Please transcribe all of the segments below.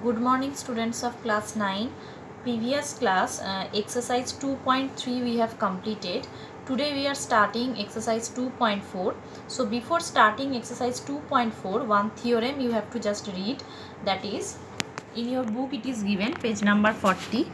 Good morning, students of class 9. Previous class exercise 2.3 we have completed. Today we are starting exercise 2.4. So before starting exercise 2.4, one theorem you have to just read, that is in your book it is given page number 40.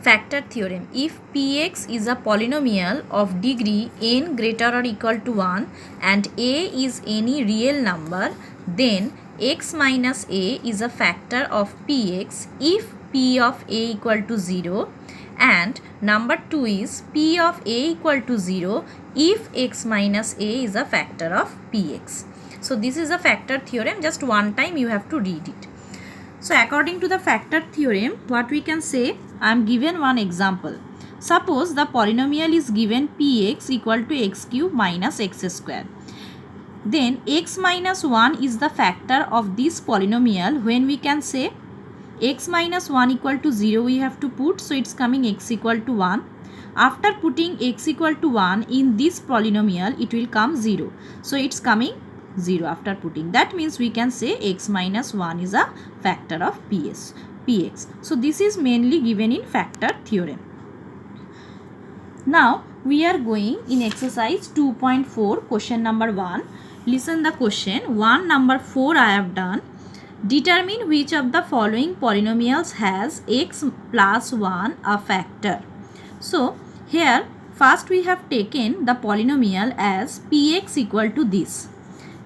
Factor theorem. If Px is a polynomial of degree n greater or equal to 1 and a is any real number, then x minus a is a factor of Px if p of a equal to 0, and number 2 is p of a equal to 0 if x minus a is a factor of Px. So this is a factor theorem, just one time you have to read it. So according to the factor theorem, what we can say, I am given one example. Suppose the polynomial is given Px equal to x cube minus x square. Then x minus 1 is the factor of this polynomial. When we can say x minus 1 equal to 0, we have to put, so it's coming x equal to 1. After putting x equal to 1 in this polynomial, it will come 0. So it's coming 0 after putting. That means we can say x minus 1 is a factor of Px. So this is mainly given in factor theorem. Now we are going in exercise 2.4, question number 1. Listen the question. 1 number 4 I have done. Determine which of the following polynomials has x plus 1 a factor. So here first we have taken the polynomial as Px equal to this,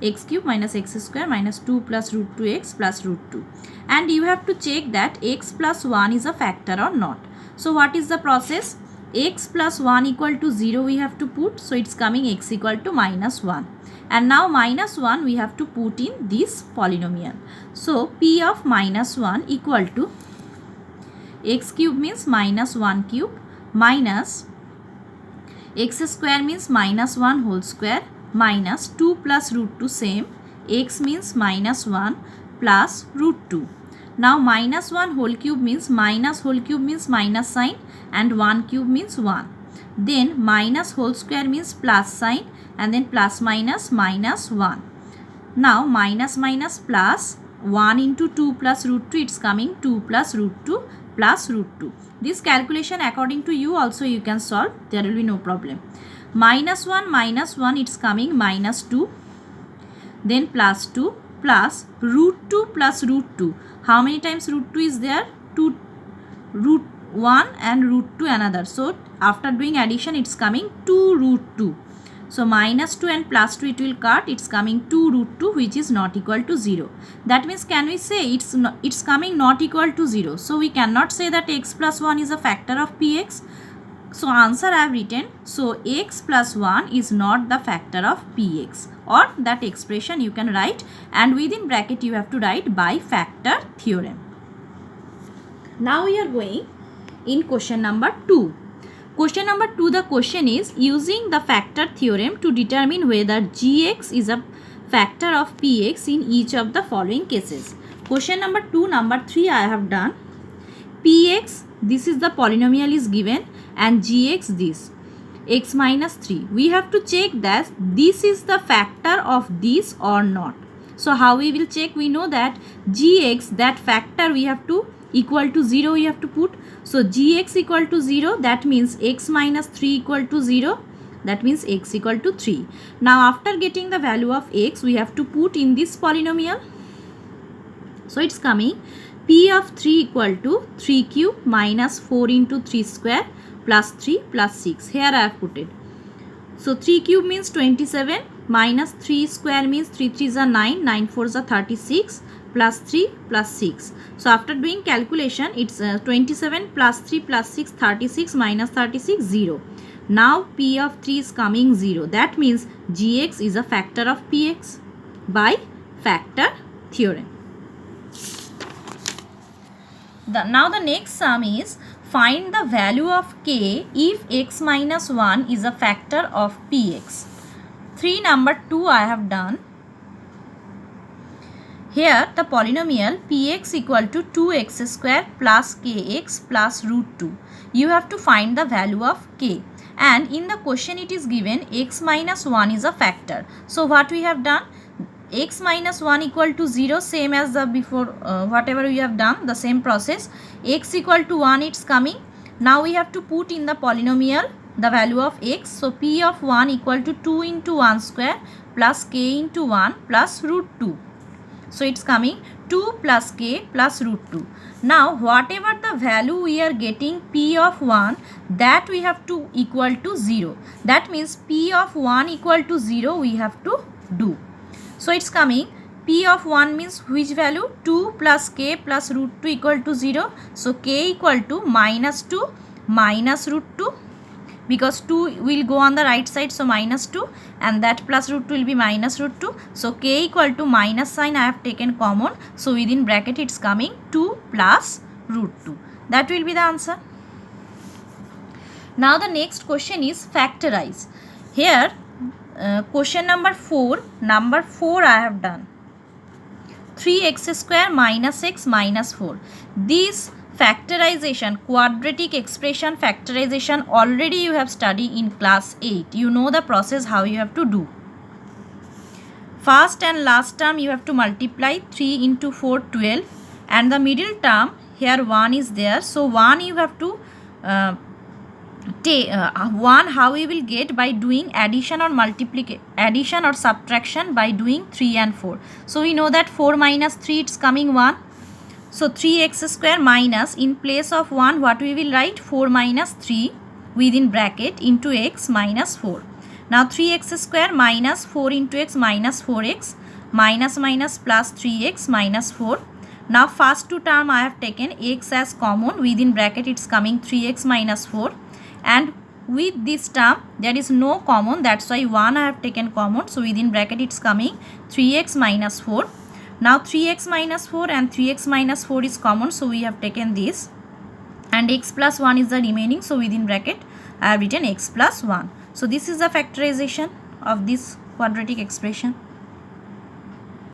x cube minus x square minus 2 plus root 2x plus root 2, and you have to check that x plus 1 is a factor or not. So what is the process? X plus 1 equal to 0 we have to put, so it's coming x equal to minus 1, and now minus 1 we have to put in this polynomial. So p of minus 1 equal to x cube means minus 1 cube minus x square means minus 1 whole square minus 2 plus root 2 same, x means minus 1 plus root 2. Now minus 1 whole cube means minus sign, and 1 cube means 1. Then minus whole square means plus sign, and then plus minus 1. Now minus plus 1 into 2 plus root 2, it's coming 2 plus root 2 plus root 2. This calculation according to you also you can solve, there will be no problem. Minus 1, it's coming minus 2, then plus 2 plus root 2 plus root 2. How many times root 2 is there? 2, root 1 and root 2 another. So after doing addition, it's coming 2 root 2. So minus 2 and plus 2 it will cut, it's coming 2 root 2, which is not equal to 0. That means can we say it's coming not equal to 0. So we cannot say that x plus 1 is a factor of Px. So answer I have written, so x plus 1 is not the factor of Px, or that expression you can write, and within bracket you have to write by factor theorem. Now we are going in question number 2. Question number 2, the question is using the factor theorem to determine whether gx is a factor of Px in each of the following cases. Question number 2, number 3 I have done. Px, this is the polynomial is given, and gx this, x minus 3. We have to check that this is the factor of this or not. So how we will check? We know that gx, that factor we have to equal to 0 we have to put. So gx equal to 0, that means x minus 3 equal to 0, that means x equal to 3. Now after getting the value of x, we have to put in this polynomial. So it's coming p of 3 equal to 3 cube minus 4 into 3 square plus 3 plus 6. Here I have put it. So 3 cube means 27 minus 3 square means 3 3s are 9, 9 4s are 36 plus 3 plus 6. So after doing calculation, it's 27 plus 3 plus 6, 36 minus 36, 0. Now p of 3 is coming 0. That means gx is a factor of Px by factor theorem. Now the next sum is find the value of k if x minus 1 is a factor of Px. 3 number 2 I have done. Here the polynomial Px equal to 2x square plus kx plus root 2. You have to find the value of k, and in the question it is given x minus 1 is a factor. So what we have done? x minus 1 equal to 0, same as the before, whatever we have done, the same process. X equal to 1, it's coming. Now we have to put in the polynomial the value of x. So p of 1 equal to 2 into 1 square plus k into 1 plus root 2. So it's coming 2 plus k plus root 2. Now whatever the value we are getting p of 1, that we have to equal to 0. That means p of 1 equal to 0 we have to do. So it's coming p of 1 means which value? 2 plus k plus root 2 equal to 0. So k equal to minus 2 minus root 2, because 2 will go on the right side, so minus 2, and that plus root 2 will be minus root 2. So k equal to minus sign I have taken common, so within bracket it's coming 2 plus root 2. That will be the answer. Now the next question is factorize. Here question number 4 I have done. 3x square minus x minus 4. This factorization, quadratic expression factorization, already you have studied in class 8. You know the process how you have to do. First and last term you have to multiply. 3 into 4, 12, and the middle term here 1 is there. So 1 you have to take 1 how we will get? By doing addition or multiplication, addition or subtraction by doing 3 and 4. So we know that 4 minus 3, it's coming 1. So 3x square minus, in place of 1 what we will write? 4 minus 3 within bracket into x minus 4. Now 3x square minus 4 into x minus 4x, minus minus plus 3x minus 4. Now first two term I have taken x as common, within bracket it's coming 3x minus 4, and with this term there is no common, that's why 1 I have taken common, so within bracket it's coming 3x minus 4. Now 3x minus 4 and 3x minus 4 is common, so we have taken this, and x plus 1 is the remaining, so within bracket I have written x plus 1. So this is the factorization of this quadratic expression.